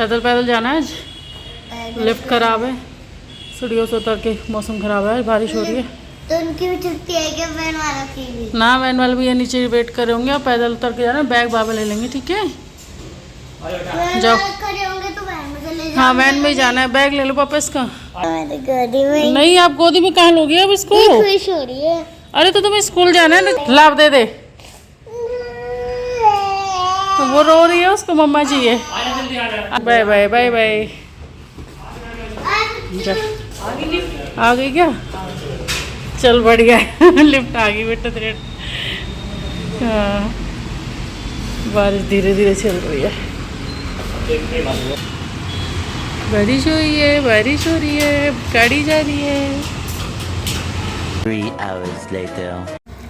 पैदल पैदल जाना है आज। लिफ्ट खराब है, सीढ़ियों से उतर के मौसम खराब है, बारिश हो रही है। तो उनकी भी छुट्टी है क्या? वैन वाला की भी? ना वैन वाले भी ये नीचे वेट कर रहे होंगे, और पैदल उतर के जाना। बैग बाबा ले लेंगे, ठीक है? जाओ। खड़े होंगे तो वैन में चले जाओ। हाँ वैन में ही जाना है। बैग ले लो पापा इसका। गोदी में नहीं, आप गोदी में कहाँ लोगे अब इसको? खुश हो रही है। अरे तो तुम्हें स्कूल जाना है ना, लाभ दे दे। वो रो रही है, उसको मम्मा चाहिए। Bye bye bye bye. आ गई क्या? चल बढ़िया है। लिफ्ट आ गई बेटा तेरे। हाँ, बारिश धीरे धीरे चल रही है। बारिश हो रही है, बारिश हो रही है, गाड़ी जा रही है। 3 hours later.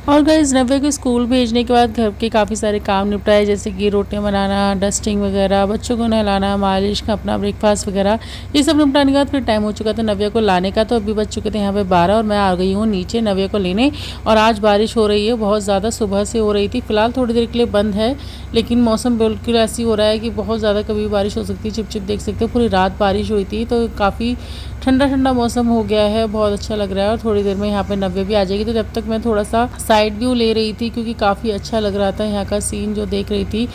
और गाइस नव्या को स्कूल भेजने के बाद घर के काफ़ी सारे काम निपटाए, जैसे कि रोटियां बनाना, डस्टिंग वगैरह, बच्चों को नहलाना, मालिश का अपना ब्रेकफास्ट वगैरह, ये सब निपटाने के बाद फिर टाइम हो चुका था नव्या को लाने का। तो अभी बज चुके थे यहाँ पे 12 और मैं आ गई हूँ नीचे नव्या को लेने। और आज बारिश हो रही है बहुत ज़्यादा, सुबह से हो रही थी। फिलहाल थोड़ी देर के लिए बंद है, लेकिन मौसम बिल्कुल ऐसी हो रहा है कि बहुत ज़्यादा कभी बारिश हो सकती है। चिप चिप देख सकते हो, पूरी रात बारिश हुई थी, तो काफ़ी ठंडा ठंडा मौसम हो गया है, बहुत अच्छा लग रहा है। और थोड़ी देर में यहाँ पे नव्या भी आ जाएगी, तो जब तक मैं थोड़ा सा साइड व्यू ले रही थी, क्योंकि काफ़ी अच्छा लग रहा था यहाँ का सीन जो देख रही थी।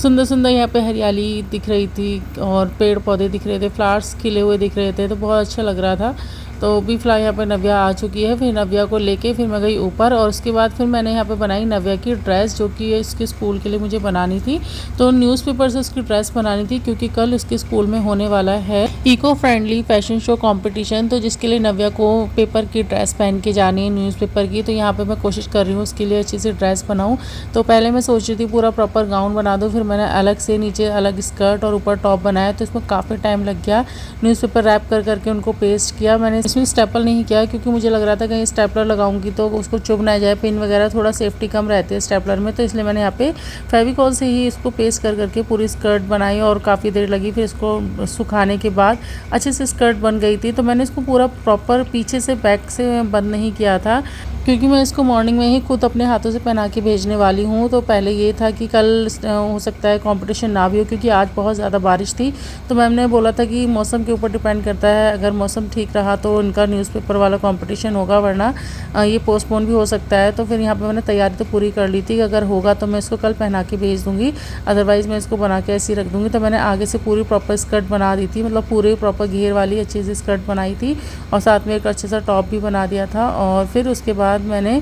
सुंदर सुंदर यहाँ पे हरियाली दिख रही थी और पेड़ पौधे दिख रहे थे, फ्लावर्स खिले हुए दिख रहे थे, तो बहुत अच्छा लग रहा था। तो अभी फिलहाल यहाँ पर नव्या आ चुकी है। फिर नव्या को लेके फिर मैं गई ऊपर, और उसके बाद फिर मैंने यहाँ पे बनाई नव्या की ड्रेस, जो कि इसके स्कूल के लिए मुझे बनानी थी। तो न्यूज़पेपर से उसकी ड्रेस बनानी थी, क्योंकि कल इसके स्कूल में होने वाला है eco friendly fashion show competition, तो जिसके लिए नव्या को पेपर की ड्रेस पहन के जानी है, न्यूज़पेपर की। तो यहाँ पर मैं कोशिश कर रही हूँ उसके लिए अच्छी सी ड्रेस बनाऊँ। तो पहले मैं सोच रही थी पूरा प्रॉपर गाउन बना दूँ, फिर मैंने अलग से नीचे अलग स्कर्ट और ऊपर टॉप बनाया, तो इसमें काफ़ी टाइम लग गया। न्यूज़पेपर रैप कर करके उनको पेस्ट किया। मैंने इसमें स्टेपल नहीं किया, क्योंकि मुझे लग रहा था कहीं स्टेपलर लगाऊंगी तो उसको चुभ ना जाए, पिन वगैरह थोड़ा सेफ्टी कम रहती है स्टेपलर में। तो इसलिए मैंने यहाँ पे फेविकॉल से ही इसको पेस्ट कर करके पूरी स्कर्ट बनाई, और काफ़ी देर लगी। फिर इसको सुखाने के बाद अच्छे से स्कर्ट बन गई थी। तो मैंने इसको पूरा प्रॉपर पीछे से बैक से बंद नहीं किया था, क्योंकि मैं इसको मॉर्निंग में ही खुद अपने हाथों से पहना के भेजने वाली हूँ। तो पहले ये था कि कल हो सकता है कंपटीशन ना भी हो, क्योंकि आज बहुत ज़्यादा बारिश थी। तो मैम ने बोला था कि मौसम के ऊपर डिपेंड करता है, अगर मौसम ठीक रहा तो इनका न्यूज़पेपर वाला कंपटीशन होगा, वरना ये पोस्टपोन भी हो सकता है। तो फिर यहाँ पे मैंने तैयारी तो पूरी कर ली थी, अगर होगा तो मैं इसको कल पहना के भेज दूँगी, अदरवाइज़ मैं इसको बना के ऐसे ही रख दूँगी। तो मैंने आगे से पूरी प्रॉपर स्कर्ट बना दी थी, मतलब पूरे प्रॉपर घेर वाली अच्छी सी स्कर्ट बनाई थी, और साथ में एक अच्छा सा टॉप भी बना दिया था। और फिर उसके बाद मैंने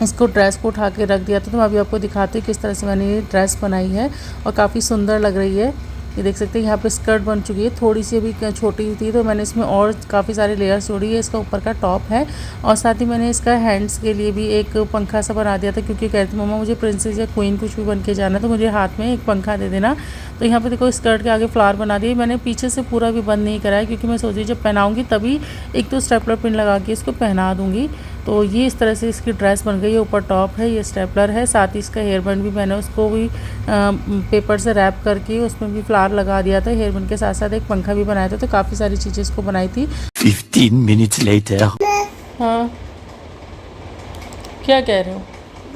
इसको ड्रेस को उठा के रख दिया था। तो मैं अभी आपको दिखाती हूँ किस तरह से मैंने ये ड्रेस बनाई है, और काफ़ी सुंदर लग रही है। ये देख सकते हैं यहाँ पे स्कर्ट बन चुकी है, थोड़ी सी अभी छोटी थी, तो मैंने इसमें और काफ़ी सारे लेयर्स जोड़ी है। इसका ऊपर का टॉप है, और साथ ही मैंने इसका हैंड्स के लिए भी एक पंखा सा बना दिया था, क्योंकि कहती मम्मा मुझे प्रिंसेस या क्वीन कुछ भी बन के जाना है, तो मुझे हाथ में एक पंखा दे देना। तो यहाँ पे देखो स्कर्ट के आगे फ्लावर बना दिए। मैंने पीछे से पूरा भी बंद नहीं कराया, क्योंकि मैं सोची जब पहनाऊँगी तभी एक तो स्टेपलर पिन लगा के इसको पहना दूँगी। तो ये इस तरह से इसकी ड्रेस बन गई है। ऊपर टॉप है, ये स्टेपलर है, साथ ही इसका हेयर बैंड भी मैंने उसको भी पेपर से रैप करके उसमें भी फ्लावर लगा दिया था। हेयर बैंड के साथ साथ एक पंखा भी बनाया था। तो काफ़ी सारी चीज़ें इसको बनाई थी। 15 minutes later. हाँ, क्या कह रहे हो?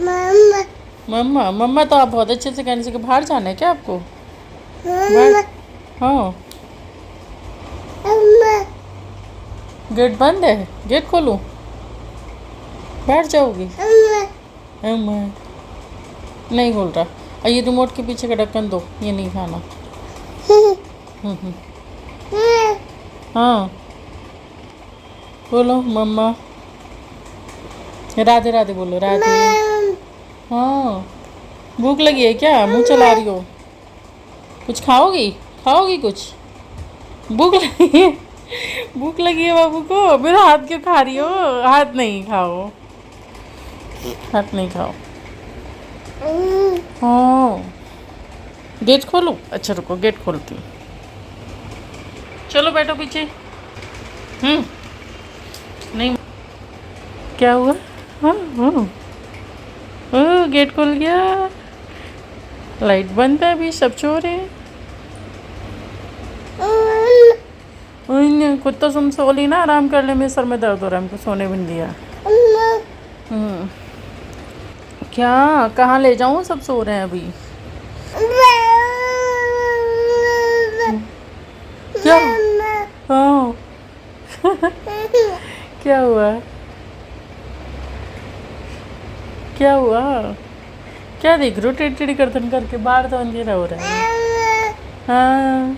मम्मा मम्मा मम्मा तो आप बहुत अच्छे से कहने से कि बाहर जाना है क्या आपको? बाहर? हाँ, गेट बंद है, गेट खोलूँ? बैठ जाओगी? अम्मा नहीं खोल रहा। और ये रिमोट के पीछे का ढक्कन दो, ये नहीं खाना। हाँ बोलो मम्मा, राधे राधे बोलो, राधे। हाँ, भूख लगी है क्या? मुंह चला रही हो? कुछ खाओगी? खाओगी कुछ? भूख लगी है? भूख लगी है बाबू को? मेरा हाथ क्यों खा रही हो? हाथ नहीं खाओ, हाथ नहीं खाओ। हाँ, गेट खोलो? अच्छा रुको, गेट खोलती हूँ। चलो बैठो पीछे। नहीं, क्या हुआ? हाँ हाँ, गेट खुल गया। लाइट बंद है, अभी सब सो रहे हैं। कुछ तो तुम सो ली ना, आराम कर ले। मेरे सर में दर्द हो रहा है, हमको सोने भी नहीं दिया। क्या, कहाँ ले जाऊँ? सब सो रहे हैं अभी। क्या हुआ? क्या हुआ? क्या देख रहे हो टेढ़ी टेढ़ी गर्दन करके? बाहर तो अंधेरा हो रहा है। हाँ।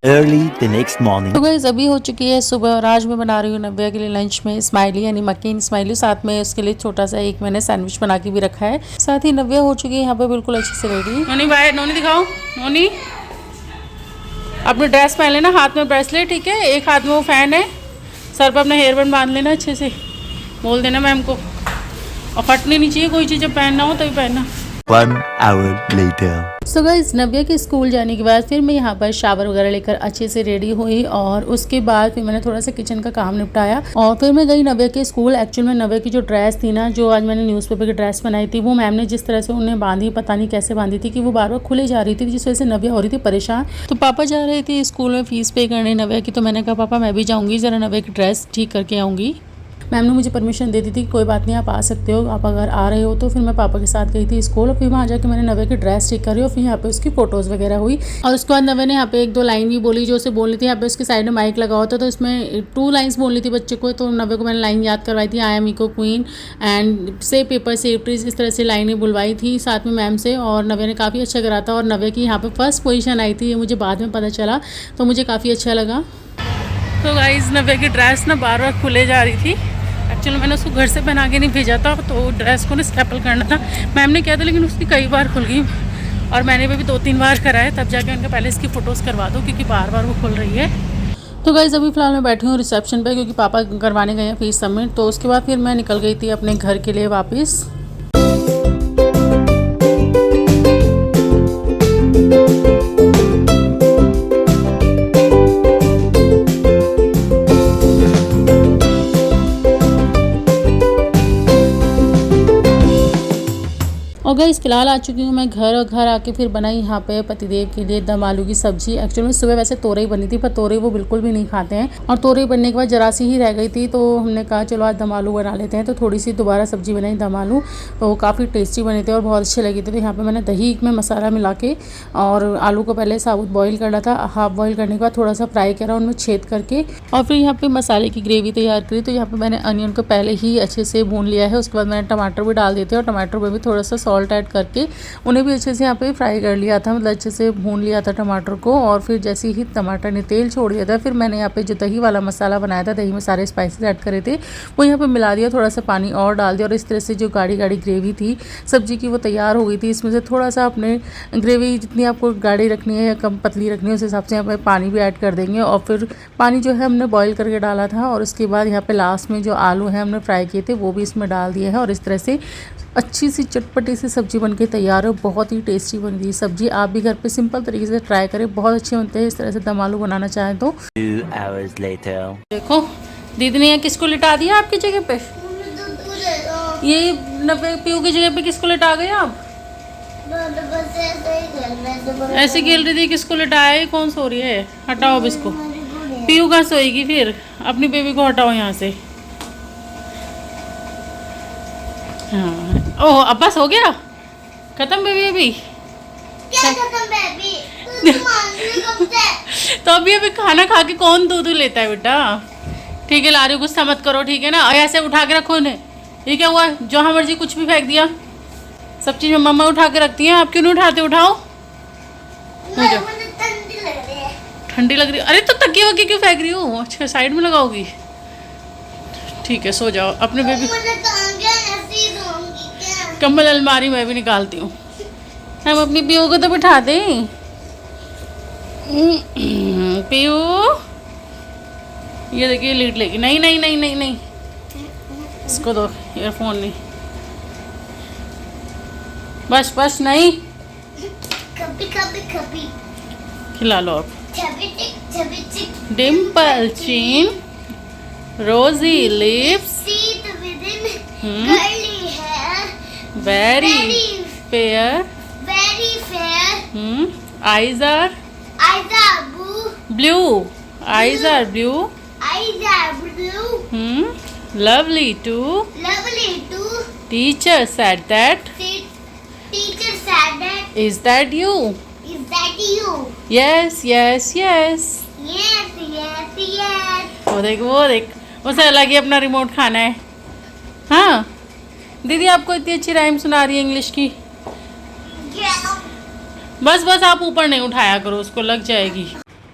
Early the next morning. तो गाइस अभी हो चुकी है सुबह और आज मैं बना रही हूँ नव्या के लिए लंच में स्माइली यानी मक्खन स्माइली। साथ में उसके लिए छोटा सा एक मैंने सैंडविच बना के भी रखा है। साथ ही नव्या हो चुकी है यहाँ पे बिल्कुल अच्छे से रेडी। नोनी बाय, नोनी दिखाओ। नोनी अपनी ड्रेस पहन लेना, हाथ में ब्रेसलेट, ठीक है? एक हाथ में वो फैन है, सर पर अपना हेयर बैंड बांध लेना अच्छे से। बोल देना मैम को, और फटनी नहीं चाहिए कोई चीज़, जब पहनना हो तभी पहनना। 1 hour later. सो गाइस नव्या के स्कूल जाने के बाद फिर मैं यहाँ पर शावर वगैरह लेकर अच्छे से रेडी हुई और उसके बाद फिर मैंने थोड़ा सा किचन का काम निपटाया और फिर मैं गई नव्या के स्कूल। एक्चुअल में नव्या की जो ड्रेस थी ना, जो आज मैंने न्यूज़पेपर की ड्रेस बनाई थी, वो मैम ने जिस तरह से उन्हें बांधी, पता नहीं कैसे बांधी थी कि वो बार बार खुले जा रही थी, जिस वजह से नव्या हो रही थी परेशान। तो पापा जा रहे थे स्कूल में फीस पे करने नव्या की, तो मैंने कहा पापा मैं भी जाऊँगी, ज़रा नव्या की ड्रेस ठीक करके आऊँगी। मैम ने मुझे परमिशन दे दी थी कि कोई बात नहीं आप आ सकते हो, आप अगर आ रहे हो तो। फिर मैं पापा के साथ गई थी स्कूल और फिर वहाँ जाके मैंने नव्या की ड्रेस ठीक करी और फिर यहाँ पे उसकी फ़ोटोज़ वगैरह हुई। और उसके बाद नव्या ने यहाँ पे 1-2 लाइन भी बोली जो उसे बोलनी थी। यहाँ पे उसके साइड में माइक लगा होता तो इसमें 2 लाइन्स बोलनी थी बच्चे को, तो नव्या को मैंने लाइन याद करवाई थी, I am eco queen and say paper safeties, इस तरह से लाइनें बुलवाई थी साथ में मैम से। और नव्या ने काफ़ी अच्छा करा था और नव्या की यहाँ पर फर्स्ट पोजिशन आई थी, ये मुझे बाद में पता चला, तो मुझे काफ़ी अच्छा लगा। तो गाइस नव्या की ड्रेस ना बार बार खुले जा रही थी। एक्चुअली मैंने उसको घर से बना के नहीं भेजा था, तो ड्रेस को ना स्टेपल करना था, मैम ने किया था, लेकिन उसकी कई बार खुल गई और मैंने भी 2-3 बार कराया, तब जाके उनका पहले इसकी फ़ोटोज़ करवा दो क्योंकि बार बार वो खुल रही है। तो गाइस अभी फ़िलहाल मैं बैठी हूँ रिसेप्शन पे क्योंकि पापा करवाने गए हैं फीस सबमिट। तो उसके बाद फिर मैं निकल गई थी अपने घर के लिए वापस। और गाइस फिलहाल आ चुकी हूँ मैं घर, और घर आके फिर बनाई यहाँ पे पतिदेव के लिए दम आलू की सब्जी। एक्चुअली में सुबह वैसे तोरई बनी थी, पर तोरई वो बिल्कुल भी नहीं खाते हैं और तोरई बनने के बाद जरा सी ही रह गई थी, तो हमने कहा चलो आज दम आलू बना लेते हैं। तो थोड़ी सी दोबारा सब्जी बनाई दम आलू, तो वो काफ़ी टेस्टी बने थे और बहुत अच्छे लगे थे। तो यहाँ पर मैंने दही में मसाला मिला के और आलू को पहले साबुत बॉयल करना था, हाफ बॉयल करने के बाद थोड़ा सा फ्राई करा उनमें छेद करके, और फिर यहाँ पर मसाले की ग्रेवी तैयार करी। तो यहाँ पर मैंने अनियन को पहले ही अच्छे से भून लिया है, उसके बाद मैंने टमाटर भी डाल देते और टमाटर में भी थोड़ा सा सॉल्ट ऐड करके उन्हें भी अच्छे से यहाँ पे फ्राई कर लिया था, मतलब अच्छे से भून लिया था टमाटर को। और फिर जैसे ही टमाटर ने तेल छोड़ दिया था, फिर मैंने यहाँ पे जो दही वाला मसाला बनाया था, दही में सारे स्पाइसेस ऐड करे थे, वो यहाँ पे मिला दिया, थोड़ा सा पानी और डाल दिया और इस तरह से जो गाढ़ी गाढ़ी ग्रेवी थी सब्जी की वो तैयार हो गई थी। इसमें से थोड़ा सा अपने ग्रेवी जितनी आपको गाढ़ी रखनी है या कम पतली रखनी है उस हिसाब से यहाँ पे पानी भी ऐड कर देंगे। और फिर पानी जो है हमने बॉयल करके डाला था और उसके बाद यहाँ पे लास्ट में जो आलू है हमने फ्राई किए थे वो भी इसमें डाल दिए हैं और इस तरह से अच्छी सी चटपटी सी सब्जी बनके तैयार है। बहुत ही टेस्टी बन गई सब्जी, आप भी घर पे सिंपल तरीके से ट्राई करें, बहुत अच्छे बनते हैं। इस तरह से दम आलू बनाना चाहें तो। 2 hours later. देखो दीदी ने किसको लिटा दिया आपकी जगह पे, ये नब्बे पीयू की जगह पे किसको लिटा गए आप? ऐसे खेल रही थी, किसको लिटाया है? कौन सो रही है? हटाओ अब इसको। पीयू कहाँ सोएगी फिर? अपनी बेबी को हटाओ यहाँ से। हाँ ओह अब बस हो गया खत्म बेबी? अभी क्या खत्म बेबी? तो अभी खाना खा के कौन दूध लेता है बेटा? ठीक है ला रही हूँ, गुस्सा मत करो ठीक है ना। और ऐसे उठा के रखो इन्हें। ये क्या हुआ, जहाँ मर्जी कुछ भी फेंक दिया? सब चीज़ में मम्मा उठा के रखती हैं, आप क्यों नहीं उठाते? उठाओ। मुझे ठंडी लग रही है। ठंडी लग रही है? अरे तो तकिए वकिए क्यों फेंक रही हो? अच्छा साइड में लगाओगी, ठीक है सो जाओ अपने बेबी। कम्बल अलमारी में भी निकालती हूँ, हम अपनी पीयू को तो बिठा दें। पीयू ये देखिए लीड लेगी। नहीं नहीं नहीं नहीं नहीं, इसको दो ईयरफोन नहीं, बस बस नहीं, कभी कभी कभी खिला लो अब। छबी dimple chin, rosy lips, teeth within curly hair, very very fair, eyes are eyes are blue, eyes are blue, eyes are blue, lovely too, teacher said that, teacher said that, is that you? is that you? Yes yes yes. Yes, ये वो देख उसे अलग ही अपना remote खाना है। हाँ दीदी आपको इतनी अच्छी राइम सुना रही है इंग्लिश की। बस बस आप ऊपर नहीं उठाया करो, उसको लग जाएगी।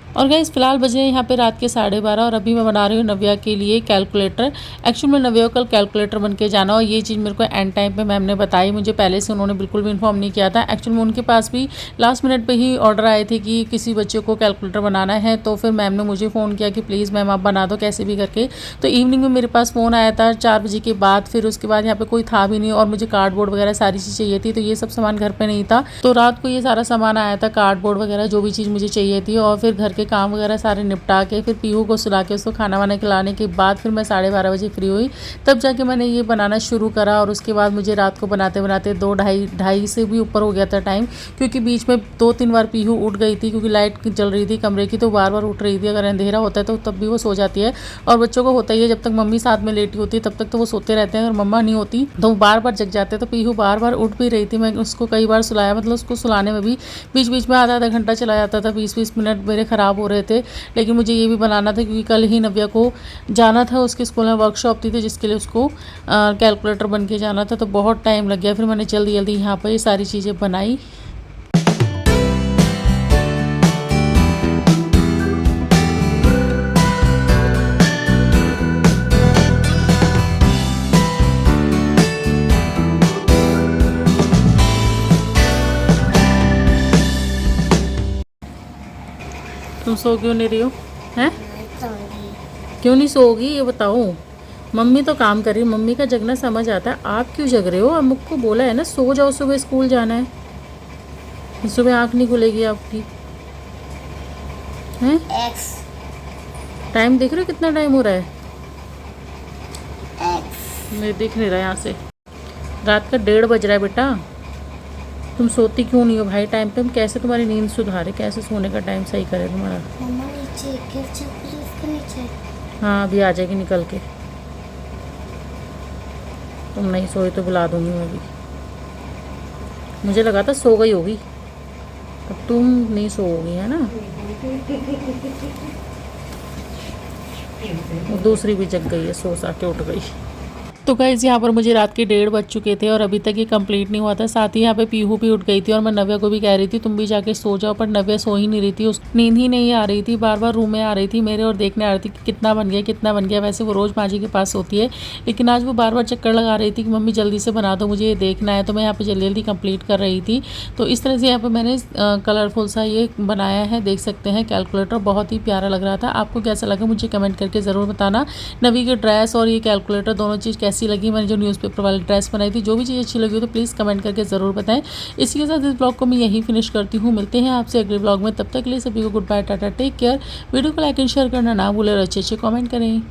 और गाइस फिलहाल बजे यहाँ पे रात के 12:30 और अभी मैं बना रही हूँ नव्या के लिए कैलकुलेटर। एक्चुअली मैं नव्या को कल कैलकुलेटर बन के जाना और ये चीज़ मेरे को एंड टाइम पे मैम ने बताई, मुझे पहले से उन्होंने बिल्कुल भी इन्फॉर्म नहीं किया था। एक्चुअली में उनके पास भी लास्ट मिनट पे ही ऑर्डर आए थे कि किसी बच्चे को कैलकुलेटर बनाना है, तो फिर मैम ने मुझे फ़ोन किया कि प्लीज़ मैम आप बना दो कैसे भी करके। तो इवनिंग में मेरे पास फ़ोन आया था 4 बजे के बाद, फिर उसके बाद यहाँ पर कोई था भी नहीं और मुझे कार्डबोर्ड वगैरह सारी चीज़ चाहिए थी, तो ये सब सामान घर पर नहीं था। तो रात को ये सारा सामान आया था, कार्डबोर्ड वगैरह जो भी चीज़ मुझे चाहिए थी, और फिर घर के काम वगैरह सारे निपटा के फिर पीहू को सुला के उसको खाना वाना खिलाने के बाद फिर मैं 12:30 बजे फ्री हुई, तब जाके मैंने ये बनाना शुरू करा। और उसके बाद मुझे रात को बनाते बनाते 2 ढाई से भी ऊपर हो गया था टाइम, क्योंकि बीच में 2-3 बार पीहू उठ गई थी क्योंकि लाइट जल रही थी कमरे की, तो बार बार उठ रही थी। अगर अंधेरा होता है तो तब भी वो सो जाती है, और बच्चों को होता ही है जब तक मम्मी साथ में लेटी होती है तब तक तो वो सोते रहते हैं, अगर मम्मा नहीं होती तो वो बार बार जग जाते हैं। तो पीहू बार बार उठ भी रही थी, मैं उसको कई बार सुलाया, मतलब उसको सुलाने में भी बीच बीच में आधा घंटा चला जाता था, 20-20 मिनट मेरे ख़राब हो रहे थे। लेकिन मुझे ये भी बनाना था क्योंकि कल ही नव्या को जाना था, उसके स्कूल में वर्कशॉप थी जिसके लिए उसको कैलकुलेटर बन के जाना था, तो बहुत टाइम लग गया। फिर मैंने जल्दी जल्दी यहाँ पर ये सारी चीज़ें बनाई। तुम सो क्यों नहीं रही हो हैं? क्यों नहीं सोगी ये बताओ। मम्मी तो काम कर रही है, मम्मी का जगना समझ आता है, आप क्यों जग रहे हो? अब मुझको बोला है ना सो जाओ, सुबह स्कूल जाना है, सुबह आँख नहीं खुलेगी आपकी हैं। टाइम देख रहे हो कितना टाइम हो रहा है? मैं देख नहीं रहा यहाँ से, रात का 1:30 बज रहा है बेटा। तुम सोती क्यों नहीं हो भाई टाइम पे? हम कैसे तुम्हारी नींद सुधारे, कैसे सोने का टाइम सही करे तुम्हारा? मम्मा नीचे इसके नीचे। हाँ अभी आ जाएगी निकल के, तुम नहीं सोई तो बुला दूंगी मैं भी। मुझे लगा था सो गई होगी, अब तुम नहीं सोओगी है ना। वो दूसरी भी जग गई है, सो सा के उठ गई। तो गाइस यहाँ पर मुझे रात के 1:30 बज चुके थे और अभी तक ये कंप्लीट नहीं हुआ था। साथ ही यहाँ पे पीहू भी उठ गई थी और मैं नव्या को भी कह रही थी तुम भी जाके सो जाओ, पर नव्या सो ही नहीं रही थी, उस नींद ही नहीं आ रही थी। बार बार रूम में आ रही थी मेरे और देखने आ रही थी कि कितना बन गया कितना बन गया। वैसे वो रोज़ माँ जी के पास सोती है, लेकिन आज वो बार बार चक्कर लगा रही थी कि मम्मी जल्दी से बना दो, मुझे ये देखना है। तो मैं यहाँ पर जल्दी जल्दी कंप्लीट कर रही थी। तो इस तरह से यहाँ पर मैंने कलरफुल सा ये बनाया है, देख सकते हैं कैलकुलेटर, बहुत ही प्यारा लग रहा था। आपको कैसा लगा मुझे कमेंट करके ज़रूर बताना। नवी की ड्रेस और ये कैलकुलेटर दोनों चीज़ कैसी लगी, मैंने जो न्यूज़पेपर वाली ड्रेस बनाई थी, जो भी चीज़ अच्छी लगी हो तो प्लीज़ कमेंट करके ज़रूर बताएं। इसी के साथ इस ब्लॉग को मैं यहीं फिनिश करती हूँ, मिलते हैं आपसे अगले ब्लॉग में, तब तक के लिए सभी को good bye, tata, take care. Video को लाइक एंड शेयर करना ना भूलें और अच्छे अच्छे कमेंट करें।